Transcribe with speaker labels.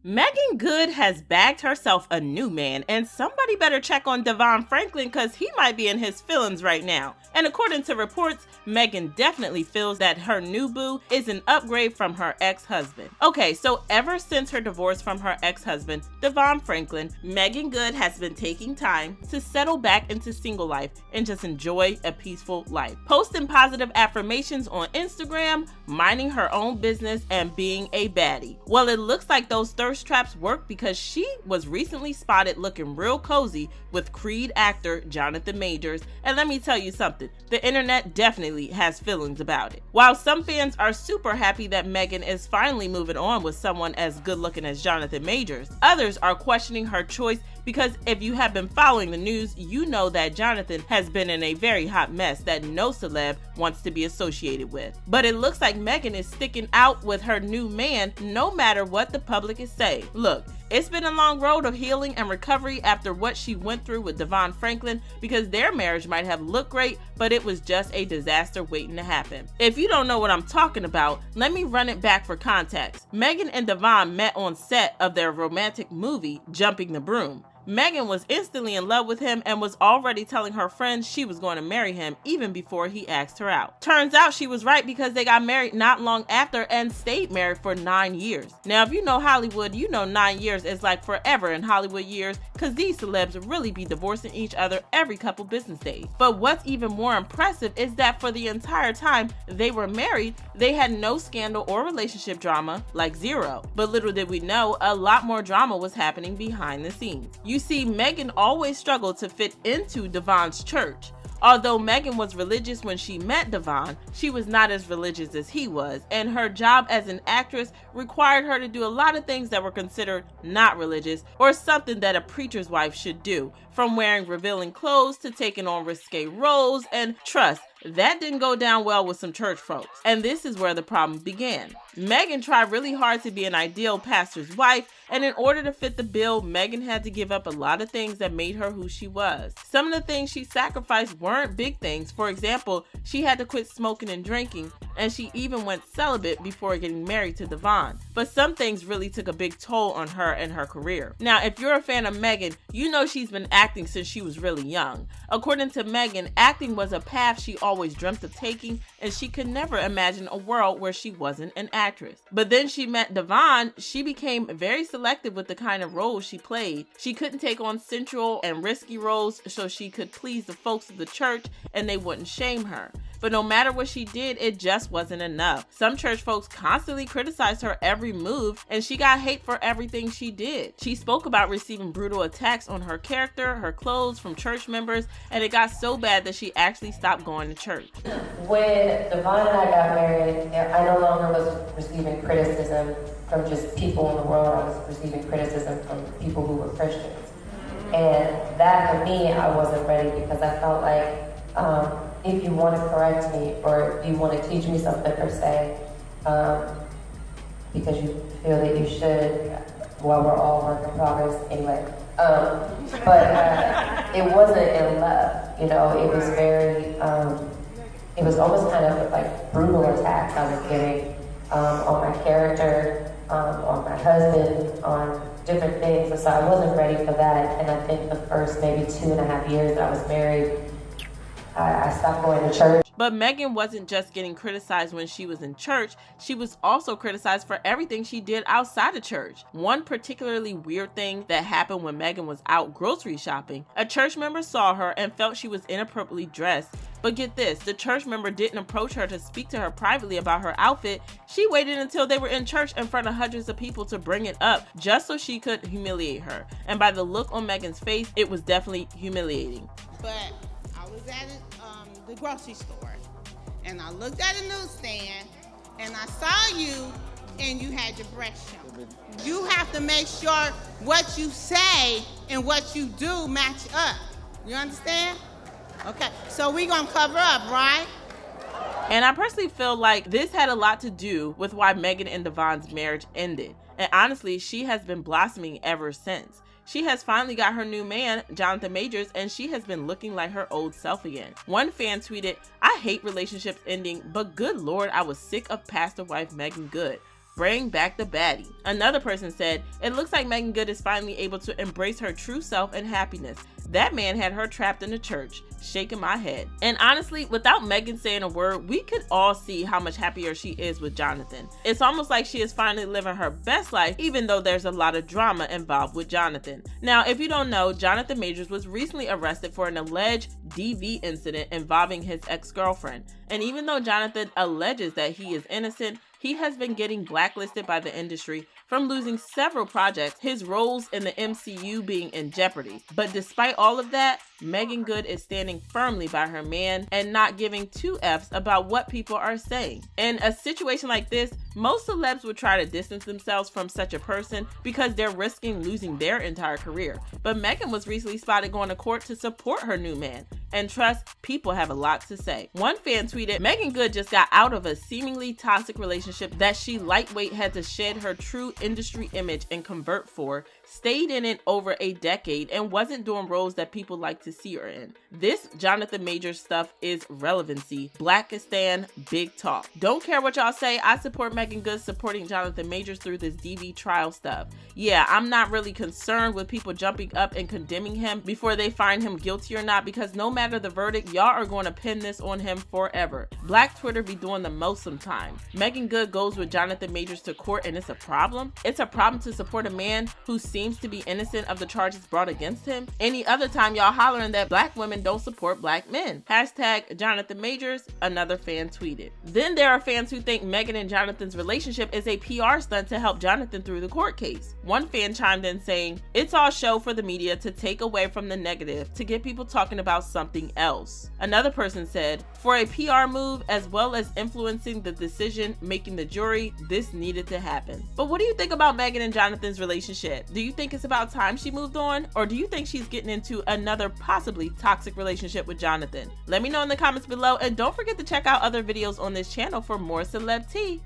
Speaker 1: Meagan Good has bagged herself a new man, and somebody better check on Devon Franklin because he might be in his feelings right now. And according to reports, Meagan definitely feels that her new boo is an upgrade from her ex-husband. Okay, so ever since her divorce from her ex-husband, Devon Franklin, Meagan Good has been taking time to settle back into single life and just enjoy a peaceful life. Posting positive affirmations on Instagram, minding her own business, and being a baddie. Well, it looks like those thirst traps work because she was recently spotted looking real cozy with Creed actor Jonathan Majors, and let me tell you something, the internet definitely has feelings about it. While some fans are super happy that Meagan is finally moving on with someone as good looking as Jonathan Majors, others are questioning her choice because if you have been following the news, you know that Jonathan has been in a very hot mess that no celeb wants to be associated with. But it looks like Meagan is sticking out with her new man no matter what the public is saying. Look, it's been a long road of healing and recovery after what she went through with Devon Franklin because their marriage might have looked great, but it was just a disaster waiting to happen. If you don't know what I'm talking about, let me run it back for context. Meagan and Devon met on set of their romantic movie, Jumping the Broom. Meagan was instantly in love with him and was already telling her friends she was going to marry him even before he asked her out. Turns out she was right because they got married not long after and stayed married for 9 years. Now, if you know Hollywood, you know 9 years is like forever in Hollywood years because these celebs really be divorcing each other every couple business days. But what's even more impressive is that for the entire time they were married, they had no scandal or relationship drama, like zero. But little did we know, a lot more drama was happening behind the scenes. You see, Meagan always struggled to fit into Devon's church. Although Meagan was religious when she met Devon, she was not as religious as he was, and her job as an actress required her to do a lot of things that were considered not religious or something that a preacher's wife should do, from wearing revealing clothes to taking on risque roles, and trust, that didn't go down well with some church folks. And this is where the problem began. Meagan tried really hard to be an ideal pastor's wife, and in order to fit the bill, Meagan had to give up a lot of things that made her who she was. Some of the things she sacrificed weren't big things. For example, she had to quit smoking and drinking, and she even went celibate before getting married to Devon. But some things really took a big toll on her and her career. Now, if you're a fan of Meagan, you know she's been acting since she was really young. According to Meagan, acting was a path she always dreamt of taking, and she could never imagine a world where she wasn't an actress. But then she met Devon, she became very selective with the kind of roles she played. She couldn't take on sensual and risky roles so she could please the folks of the church and they wouldn't shame her. But no matter what she did, it just wasn't enough. Some church folks constantly criticized her every move, and she got hate for everything she did. She spoke about receiving brutal attacks on her character, her clothes from church members, and it got so bad that she actually stopped going to church.
Speaker 2: When Devon and I got married, I no longer was receiving criticism from just people in the world. I was receiving criticism from people who were Christians. And that, for me, I wasn't ready because I felt like if you want to correct me or if you want to teach me something per se, because you feel that you should, well, we're all work in progress anyway. But it wasn't in love, you know, it was very, it was almost kind of like brutal attacks I was getting on my character, on my husband, on different things. And so I wasn't ready for that. And I think the first maybe 2.5 years that I was married, I stopped going to church.
Speaker 1: But Meagan wasn't just getting criticized when she was in church, she was also criticized for everything she did outside of church. One particularly weird thing that happened when Meagan was out grocery shopping, a church member saw her and felt she was inappropriately dressed. But get this, the church member didn't approach her to speak to her privately about her outfit. She waited until they were in church in front of hundreds of people to bring it up just so she could humiliate her. And by the look on Meagan's face, it was definitely humiliating.
Speaker 3: But I was at the grocery store and I looked at a newsstand and I saw you and you had your breast shown. You have to make sure what you say and what you do match up. You understand? Okay, so we're gonna cover up, right?
Speaker 1: And I personally feel like this had a lot to do with why Meagan and Devon's marriage ended. And honestly, she has been blossoming ever since. She has finally got her new man, Jonathan Majors, and she has been looking like her old self again. One fan tweeted, "I hate relationships ending, but good lord, I was sick of pastor wife Meagan Good." Bring back the baddie. Another person said, it looks like Meagan Good is finally able to embrace her true self and happiness. That man had her trapped in the church. Shaking my head. And honestly, without Meagan saying a word, we could all see how much happier she is with Jonathan. It's almost like she is finally living her best life, even though there's a lot of drama involved with Jonathan. Now, if you don't know, Jonathan Majors was recently arrested for an alleged DV incident involving his ex-girlfriend. And even though Jonathan alleges that he is innocent, he has been getting blacklisted by the industry from losing several projects, his roles in the MCU being in jeopardy. But despite all of that, Meagan Good is standing firmly by her man and not giving two F's about what people are saying. In a situation like this, most celebs would try to distance themselves from such a person because they're risking losing their entire career. But Meagan was recently spotted going to court to support her new man. And trust, people have a lot to say. One fan tweeted, Meagan Good just got out of a seemingly toxic relationship that she lightweight had to shed her true industry image and convert for, stayed in it over a decade, and wasn't doing roles that people like to see her in. This Jonathan Majors stuff is relevancy. Blackistan, big talk. Don't care what y'all say, I support Meagan Good supporting Jonathan Majors through this DV trial stuff. Yeah, I'm not really concerned with people jumping up and condemning him before they find him guilty or not, because no matter the verdict, y'all are going to pin this on him forever. Black Twitter be doing the most sometimes. Meagan Good goes with Jonathan Majors to court and it's a problem? It's a problem to support a man who seems to be innocent of the charges brought against him. Any other time y'all hollering that black women don't support black men. Hashtag Jonathan Majors, another fan tweeted. Then there are fans who think Meagan and Jonathan's relationship is a PR stunt to help Jonathan through the court case. One fan chimed in saying, it's all show for the media to take away from the negative to get people talking about something else. Another person said, for a PR move as well as influencing the decision making the jury, this needed to happen. But what do you think about Meagan and Jonathan's relationship? Do you think it's about time she moved on? Or do you think she's getting into another possibly toxic relationship with Jonathan? Let me know in the comments below, and don't forget to check out other videos on this channel for more celeb tea.